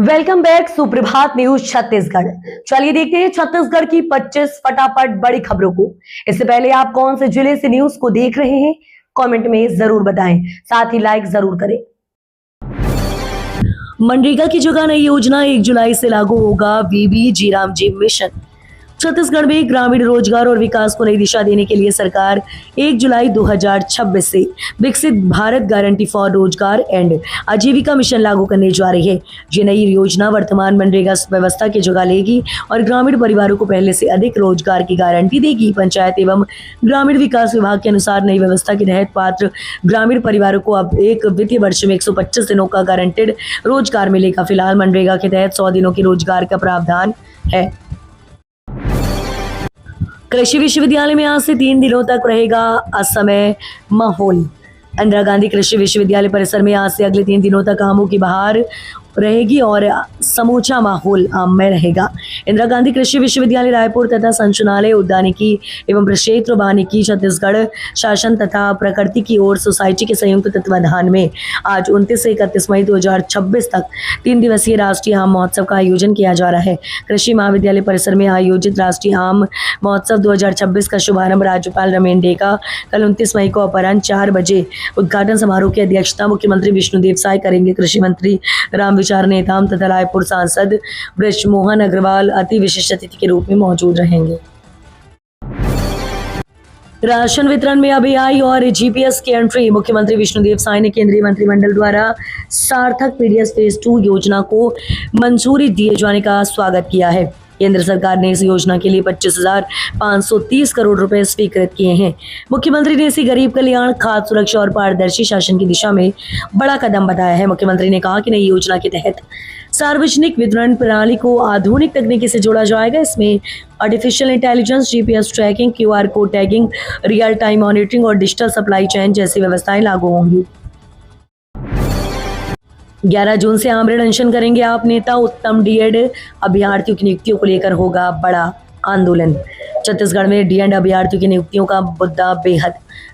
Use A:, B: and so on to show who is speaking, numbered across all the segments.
A: Welcome back सुप्रभात news Chhattisgarh. चलिए देखते हैं छत्तीसगढ़ की 25 फटाफट बड़ी खबरों को। इससे पहले आप कौन से जिले से न्यूज को देख रहे हैं कमेंट में जरूर बताएं, साथ ही लाइक जरूर करें। मनरेगा की जगह नई योजना 1 जुलाई से लागू होगा वीबी जी राम जी मिशन। छत्तीसगढ़ में ग्रामीण रोजगार और विकास को नई दिशा देने के लिए सरकार 1 जुलाई 2026 से विकसित भारत गारंटी फॉर रोजगार एंड आजीविका मिशन लागू करने जा रही है। ये नई योजना वर्तमान मनरेगा व्यवस्था की जगह लेगी और ग्रामीण परिवारों को पहले से अधिक रोजगार की गारंटी देगी। पंचायत एवं ग्रामीण विकास विभाग के अनुसार नई व्यवस्था के तहत पात्र ग्रामीण परिवारों को अब एक वित्तीय वर्ष में 125 दिनों का गारंटेड रोजगार मिलेगा। फिलहाल मनरेगा के तहत 100 दिनों के रोजगार का प्रावधान है। कृषि विश्वविद्यालय में आज से 3 दिनों तक रहेगा असमय माहौल। इंदिरा गांधी कृषि विश्वविद्यालय परिसर में आज से अगले 3 दिनों तक आमों की बहार रहेगी और समूचा माहौल आममय रहेगा। इंदिरा गांधी कृषि विश्वविद्यालय रायपुर तथा संचालनालय उद्यानिकी एवं प्रक्षेत्र वानिकी छत्तीसगढ़ शासन तथा प्रकृति की ओर सोसाइटी के संयुक्त तत्वाधान में आज 29 से 31 मई 2026 तक 3 दिवसीय राष्ट्रीय आम महोत्सव का आयोजन किया जा रहा है। कृषि महाविद्यालय परिसर में आयोजित राष्ट्रीय आम महोत्सव 2026 का शुभारंभ राज्यपाल रमेन डेका कल 29 मई को अपराह्न 4 बजे उद्घाटन समारोह की अध्यक्षता मुख्यमंत्री विष्णुदेव साय करेंगे। कृषि मंत्री राम विचार नेताम तथा रायपुर सांसद ब्रजमोहन अग्रवाल अति विशिष्ट अतिथि के रूप में मौजूद रहेंगे। राशन वितरण में अभियाई और जीपीएस की एंट्री। मुख्यमंत्री विष्णुदेव साय ने केंद्रीय मंत्रिमंडल द्वारा सार्थक पीडीएस फेज 2 योजना को मंजूरी दिए जाने का स्वागत किया है। केंद्र सरकार ने इस योजना के लिए 25,530 करोड़ रुपए स्वीकृत किए हैं। मुख्यमंत्री ने इसे गरीब कल्याण, खाद्य सुरक्षा और पारदर्शी शासन की दिशा में बड़ा कदम बताया है। मुख्यमंत्री ने कहा कि नई योजना के तहत सार्वजनिक वितरण प्रणाली को आधुनिक तकनीकी से जोड़ा जाएगा। इसमें artificial intelligence, GPS tracking, QR code tagging, real time monitoring और डिजिटल सप्लाई चेन जैसी व्यवस्थाएं लागू होंगी। 11 जून से आमरण अनशन करेंगे आप नेता। उत्तम डीएड अभ्यर्थियों की नियुक्तियों को लेकर होगा बड़ा आंदोलन। छत्तीसगढ़ में डीएड अभ्यर्थियों की नियुक्तियों का मुद्दा बेहद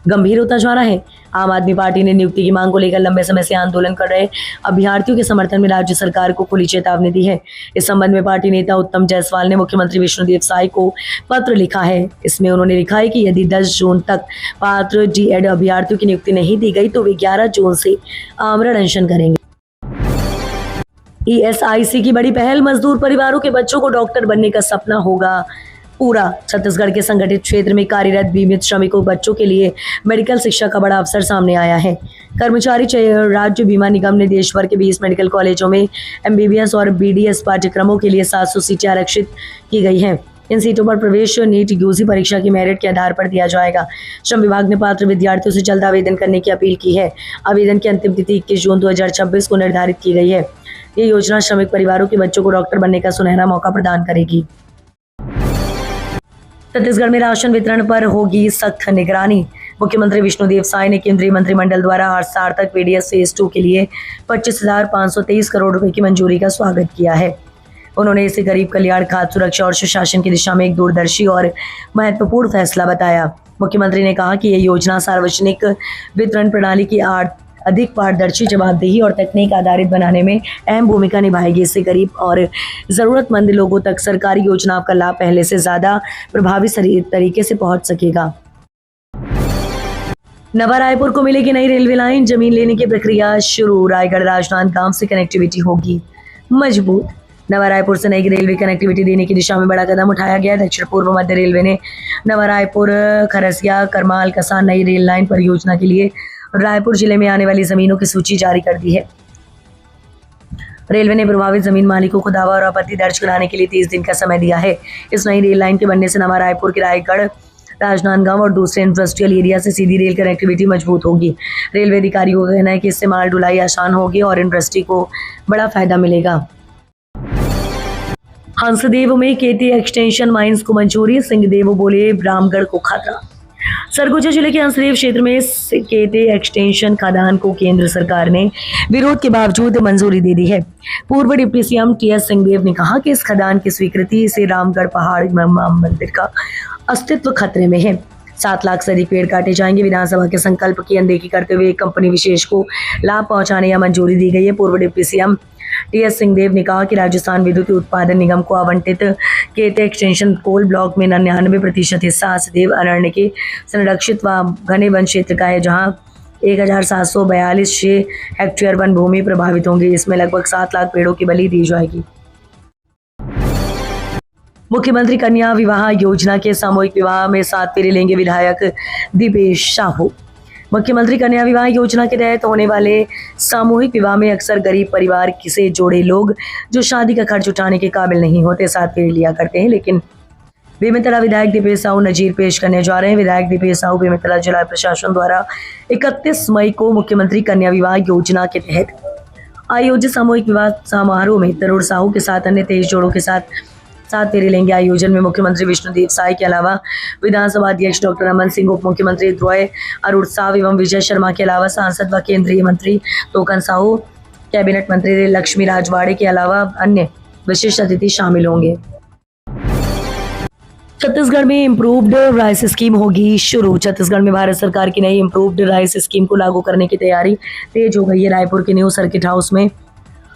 A: गंभीर होता जा रहा है। आम आदमी पार्टी ने नियुक्ति की मांग को लेकर लंबे समय से आंदोलन कर रहे अभ्यर्थियों के समर्थन में राज्य सरकार को खुली चेतावनी दी है। इस संबंध में पार्टी नेता उत्तम जायसवाल ने मुख्यमंत्री विष्णुदेव साय को पत्र लिखा है। इसमें उन्होंने लिखा है कि यदि 10 जून तक पात्र डीएड अभ्यर्थियों की नियुक्ति नहीं दी गई तो वे 11 जून से आमरण अनशन करेंगे। ईएसआईसी की बड़ी पहल, मजदूर परिवारों के बच्चों को डॉक्टर बनने का सपना होगा पूरा। छत्तीसगढ़ के संगठित क्षेत्र में कार्यरत बीमित श्रमिकों बच्चों के लिए मेडिकल शिक्षा का बड़ा अवसर सामने आया है। कर्मचारी राज्य बीमा निगम ने देश भर के 20 मेडिकल कॉलेजों में एमबीबीएस और बीडीएस पाठ्यक्रमों के लिए 700 सीटें आरक्षित की गई हैं। इन सीटों पर प्रवेश नीट यूजी परीक्षा की मेरिट के आधार पर दिया जाएगा। श्रम विभाग ने पात्र विद्यार्थियों से जल्द आवेदन करने की अपील की है। आवेदन की अंतिम तिथि 21 जून 2026 को निर्धारित की गई है। ये योजना श्रमिक परिवारों के बच्चों को डॉक्टर बनने का सुनहरा मौका प्रदान करेगी। छत्तीसगढ़ में राशन वितरण पर होगी सख्त निगरानी। मुख्यमंत्री विष्णुदेव साय ने केंद्रीय मंत्रिमंडल द्वारा सार्थक पीडीएस फेज 2 के लिए 25,523 करोड़ रुपए की मंजूरी का स्वागत किया है। उन्होंने इसे गरीब कल्याण, खाद्य सुरक्षा और सुशासन की दिशा में एक दूरदर्शी और महत्वपूर्ण फैसला बताया। मुख्यमंत्री ने कहा कि यह योजना सार्वजनिक वितरण प्रणाली की अधिक पारदर्शी, जवाबदेही और तकनीक आधारित बनाने में अहम भूमिका निभाएगी। इससे गरीब और जरूरतमंद लोगों तक सरकारी योजनाओं का लाभ पहले से ज्यादा प्रभावी तरीके से पहुंच सकेगा। नवा रायपुर को मिलेगी नई रेलवे लाइन, जमीन लेने की प्रक्रिया शुरू। रायगढ़ राजनांदगांव से कनेक्टिविटी होगी मजबूत। नवा रायपुर से नई रेलवे कनेक्टिविटी देने की दिशा में बड़ा कदम उठाया गया। दक्षिण पूर्व मध्य रेलवे ने नवा रायपुर खरसिया करमाल कसान नई रेल लाइन परियोजना के लिए रायपुर जिले में आने वाली जमीनों की सूची जारी कर दी है। रेलवे ने प्रभावित जमीन मालिकों को दावा और आपत्ति दर्ज कराने के लिए 30 दिन का समय दिया है। इस नई रेल लाइन के बनने से नवा रायपुर के रायगढ़, राजनांदगांव और दूसरे इंडस्ट्रियल एरिया से सीधी रेल कनेक्टिविटी मजबूत होगी। रेलवे अधिकारियों का कहना है कि इससे माल ढुलाई आसान होगी और इंडस्ट्री को बड़ा फायदा मिलेगा। हंसदेव में केटी एक्सटेंशन माइंस को मंजूरी। सिंहदेव बोले रामगढ़ को खतरा। सरगुजा जिले के हंसदेव क्षेत्र में केटे एक्सटेंशन खदान को केंद्र सरकार ने विरोध के बावजूद मंजूरी दे दी है। पूर्व डिप्टी सीएम टीएस सिंहदेव ने कहा कि इस खदान की स्वीकृति से रामगढ़ पहाड़ मंदिर का अस्तित्व खतरे में है। 7 लाख से अधिक पेड़ काटे जाएंगे। विधानसभा के संकल्प की अनदेखी करते हुए कंपनी विशेष को लाभ पहुंचाने या मंजूरी दी गई है। पूर्व डिप्टी सीएम टीएस सिंहदेव ने कहा कि राजस्थान विद्युत उत्पादन निगम को आवंटित केते एक्सटेंशन कोल ब्लॉक में 99% हिस्सा सदैव अरण्य के संरक्षित व घने वन क्षेत्र का है, जहां 1742 हेक्टेयर वन भूमि प्रभावित होंगी। इसमें लगभग 7 लाख पेड़ों की बलि दी जाएगी। मुख्यमंत्री कन्या विवाह योजना के सामूहिक विवाह में 7 फेरे लेंगे विधायक दीपेश साहू। मुख्यमंत्री कन्या विवाह योजना के तहत होने वाले सामूहिक विवाह में अक्सर गरीब परिवार से जोड़े लोग जो शादी का खर्च उठाने के काबिल नहीं होते 7 फेरे लिया करते हैं, लेकिन बेमेतला विधायक दीपेश साहू नजीर पेश करने जा रहे हैं। विधायक दीपेश साहू बेमेतला जिला प्रशासन द्वारा 31 मई को मुख्यमंत्री कन्या विवाह योजना के तहत आयोजित सामूहिक विवाह समारोह में तरुण साहू के साथ अन्य 23 जोड़ों के साथ 7 फेरे लेंगे। आयोजन में मुख्यमंत्री विष्णुदेव साय के अलावा विधानसभा अध्यक्ष डॉक्टर रमन सिंह, उप मुख्यमंत्री द्वय अरुण साव एवं विजय शर्मा के अलावा सांसद व केंद्रीय मंत्री तोकन साहू, कैबिनेट मंत्री लक्ष्मी राजवाड़े के अलावा अन्य विशिष्ट अतिथि शामिल होंगे। छत्तीसगढ़ में इम्प्रूव्ड राइस स्कीम होगी शुरू। छत्तीसगढ़ में भारत सरकार की नई इम्प्रूव्ड राइस स्कीम को लागू करने की तैयारी तेज हो गई है। रायपुर के न्यू सर्किट हाउस में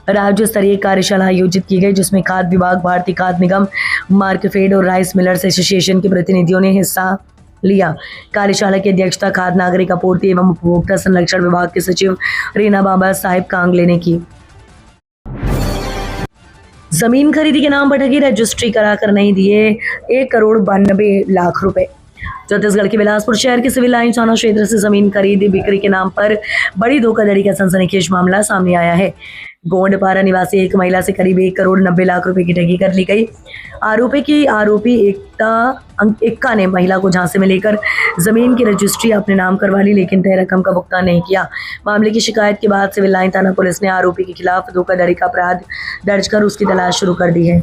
A: राज्य स्तरीय कार्यशाला आयोजित की गई, जिसमें खाद्य विभाग, भारतीय खाद्य निगम, मार्कफेड और राइस मिलर्स एसोसिएशन के प्रतिनिधियों ने हिस्सा लिया। कार्यशाला की अध्यक्षता खाद्य नागरिक आपूर्ति एवं उपभोक्ता संरक्षण विभाग के सचिव रीना बाबा साहिब कांगले ने की। जमीन खरीदी के नाम पर ठगी, रजिस्ट्री कराकर नहीं दिए 1,92,00,000 रुपए। छत्तीसगढ़ के बिलासपुर शहर के सिविल लाइन थाना क्षेत्र से जमीन खरीदी बिक्री के नाम पर बड़ी धोखाधड़ी का सनसनीखेज मामला सामने आया है। गोंडपारा निवासी एक महिला से करीब 1,90,00,000 रुपए की ठगी कर ली गई। आरोपी एक्का ने महिला को झांसे में लेकर जमीन की रजिस्ट्री अपने नाम करवा ली, लेकिन तय रकम का भुगतान नहीं किया। मामले की शिकायत के बाद सिविल लाइन थाना पुलिस ने आरोपी के खिलाफ धोखाधड़ी का अपराध दर्ज कर उसकी तलाश शुरू कर दी है।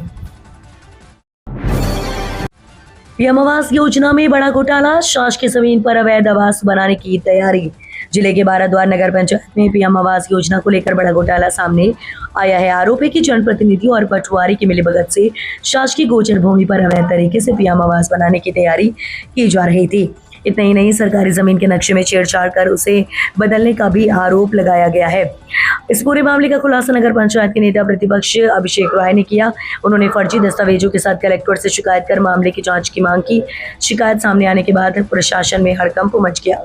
A: पीएम आवास योजना में बड़ा घोटाला, शासकीय जमीन पर अवैध आवास बनाने की तैयारी। जिले के बाराद्वार नगर पंचायत में पीएम आवास योजना को लेकर बड़ा घोटाला सामने आया है। आरोपी की जनप्रतिनिधियों और पटवारी की मिलीभगत से शासकीय गोचर भूमि पर अवैध तरीके से पीएम आवास बनाने की तैयारी की जा रही थी। इतना ही नहीं, सरकारी जमीन के नक्शे में छेड़छाड़ कर उसे बदलने का भी आरोप लगाया गया है। इस पूरे मामले का खुलासा नगर पंचायत के नेता प्रतिपक्ष अभिषेक राय ने किया। उन्होंने फर्जी दस्तावेजों के साथ कलेक्टर से शिकायत कर मामले की जांच की मांग की। शिकायत सामने आने के बाद प्रशासन में हड़कंप मच गया।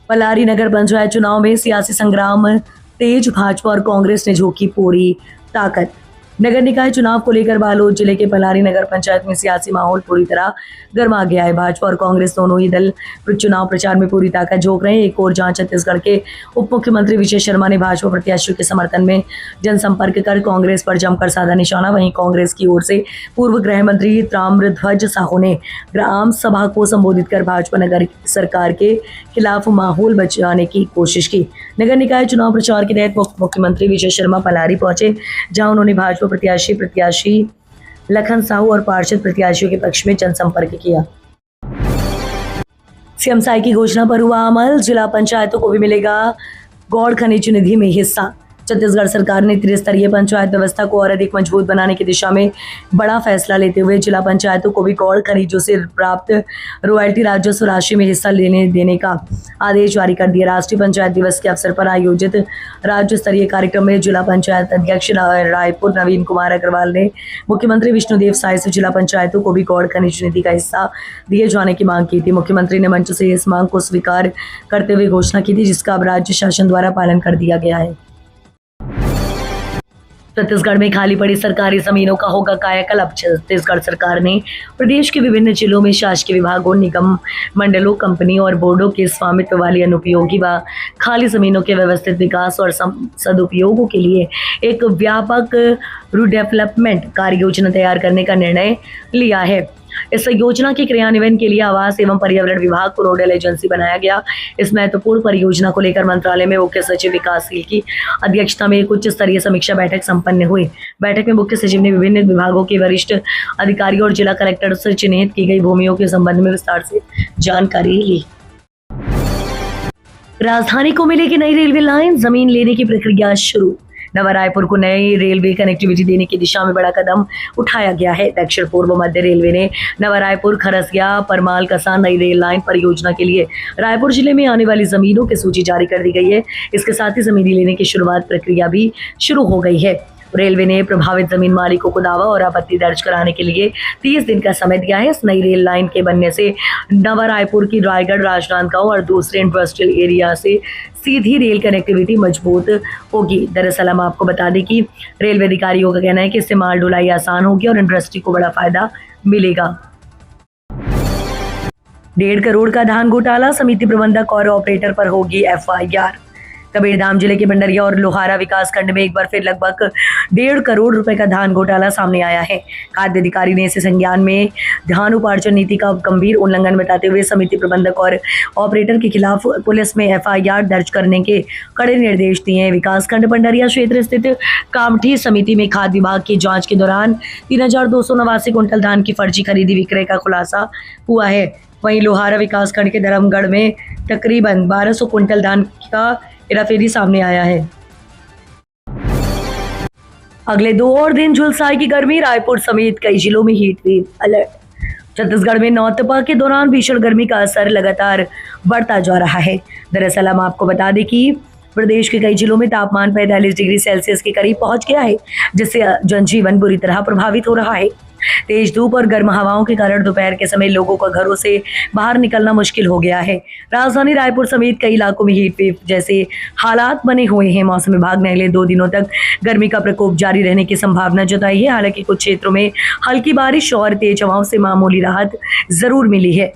A: पलारी नगर पंचायत चुनाव में सियासी संग्राम तेज, भाजपा और कांग्रेस ने झोंकी पूरी ताकत। नगर निकाय चुनाव को लेकर बालोद जिले के पलारी नगर पंचायत में सियासी माहौल पूरी तरह गर्मा गया है। भाजपा और कांग्रेस दोनों ही दल चुनाव प्रचार में पूरी ताकत झोंक रहे हैं। एक और जहां छत्तीसगढ़ के उप मुख्यमंत्री विजय शर्मा ने भाजपा प्रत्याशियों के समर्थन में जनसंपर्क कर कांग्रेस पर जमकर साधा निशाना, वहीं कांग्रेस की ओर से पूर्व गृह मंत्री ताम्रध्वज साहू ने ग्राम सभा को संबोधित कर भाजपा नगर सरकार के खिलाफ माहौल बचाने की कोशिश की। नगर निकाय चुनाव प्रचार के तहत मुख्यमंत्री विजय शर्मा पलारी पहुंचे, जहां उन्होंने भाजपा प्रत्याशी लखन साहू और पार्षद प्रत्याशियों के पक्ष में जनसंपर्क किया। सीएम साई की घोषणा पर हुआ अमल, जिला पंचायतों को भी मिलेगा गौड़ खनिज निधि में हिस्सा। छत्तीसगढ़ सरकार ने त्रिस्तरीय पंचायत व्यवस्था को और अधिक मजबूत बनाने की दिशा में बड़ा फैसला लेते हुए जिला पंचायतों को भी गौड़ खनिजों से प्राप्त रॉयल्टी राजस्व राशि में हिस्सा देने का आदेश जारी कर दिया। राष्ट्रीय पंचायत दिवस के अवसर पर आयोजित राज्य स्तरीय कार्यक्रम में जिला पंचायत अध्यक्ष रायपुर नवीन कुमार अग्रवाल ने मुख्यमंत्री विष्णुदेव साय से जिला पंचायतों को भी गौड़ खनिज निधि का हिस्सा दिए जाने की मांग की थी। मुख्यमंत्री ने मंच से इस मांग को स्वीकार करते हुए घोषणा की थी, जिसका अब राज्य शासन द्वारा पालन कर दिया गया है। छत्तीसगढ़ में खाली पड़ी सरकारी जमीनों का होगा कायाकल्प। छत्तीसगढ़ सरकार ने प्रदेश के विभिन्न जिलों में शासकीय विभागों, निगम मंडलों, कंपनियों और बोर्डों के स्वामित्व वाली अनुपयोगी व खाली जमीनों के व्यवस्थित विकास और सदुपयोगों के लिए एक व्यापक रिडेवलपमेंट कार्य योजना तैयार करने का निर्णय लिया है। इस योजना के क्रियान्वयन के लिए आवास एवं पर्यावरण विभाग को नोडल एजेंसी बनाया गया। इस महत्वपूर्ण परियोजना को लेकर मंत्रालय में मुख्य सचिव विकासशील की अध्यक्षता में एक उच्च स्तरीय समीक्षा बैठक संपन्न हुई। बैठक में मुख्य सचिव ने विभिन्न विभागों के वरिष्ठ अधिकारियों और जिला कलेक्टर से चिन्हित की गई भूमियों के संबंध में विस्तार से जानकारी ली। राजधानी को मिलेगी नई रेलवे लाइन, जमीन लेने की प्रक्रिया शुरू। नवा रायपुर को नई रेलवे कनेक्टिविटी देने की दिशा में बड़ा कदम उठाया गया है। दक्षिण पूर्व मध्य रेलवे ने नवा रायपुर खरसिया परमाल कसा नई रेल लाइन परियोजना के लिए रायपुर जिले में आने वाली जमीनों की सूची जारी कर दी गई है। इसके साथ ही जमीन लेने की शुरुआत प्रक्रिया भी शुरू हो गई है। रेलवे ने प्रभावित जमीन मालिकों को दावा और आपत्ति दर्ज कराने के लिए 30 दिन का समय दिया है। इस नई रेल लाइन के बनने से नवा रायपुर की रायगढ़, राजनांदगांव और दूसरे इंडस्ट्रियल एरिया से सीधी रेल कनेक्टिविटी मजबूत होगी। दरअसल हम आपको बता दें कि रेलवे अधिकारियों का कहना है कि इससे माल ढुलाई आसान होगी और इंडस्ट्री को बड़ा फायदा मिलेगा। 1.5 करोड़ का धान घोटाला, समिति प्रबंधक और ऑपरेटर पर होगी FIR। कबीरधाम जिले के बंडरिया और लोहारा विकास खंड में एक बार फिर लगभग 1.5 करोड़ रुपए का धान घोटाला सामने आया है। खाद्य अधिकारी ने इसे संज्ञान में धान उपार्जन नीति का गंभीर उल्लंघन बताते हुए समिति प्रबंधक और ऑपरेटर के खिलाफ पुलिस में FIR दर्ज करने के कड़े निर्देश दिए हैं। विकास खंड बंडरिया क्षेत्र स्थित कामठी समिति में खाद्य विभाग की जाँच के दौरान 3289 कुंटल धान की फर्जी खरीदी विक्रय का खुलासा हुआ है। वहीं लोहारा विकास खंड के धर्मगढ़ में तकरीबन 1200 कुंटल धान का हेराफेरी सामने आया है। अगले 2 और दिन झुलसाएगी गर्मी, रायपुर समेत कई जिलों में हीट वेव अलर्ट। छत्तीसगढ़ में नौतपा के दौरान भीषण गर्मी का असर लगातार बढ़ता जा रहा है। दरअसल हम आपको बता दें कि प्रदेश के कई जिलों में तापमान 45 डिग्री सेल्सियस के करीब पहुंच गया है, जिससे जनजीवन बुरी तरह प्रभावित हो रहा है। तेज धूप और गर्म हवाओं के कारण दोपहर के समय लोगों का घरों से बाहर निकलना मुश्किल हो गया है। राजधानी रायपुर समेत कई इलाकों में हीट वेव जैसे हालात बने हुए हैं। मौसम विभाग ने अगले 2 दिनों तक गर्मी का प्रकोप जारी रहने की संभावना जताई है। हालांकि कुछ क्षेत्रों में हल्की बारिश और तेज हवाओं से मामूली राहत जरूर मिली है।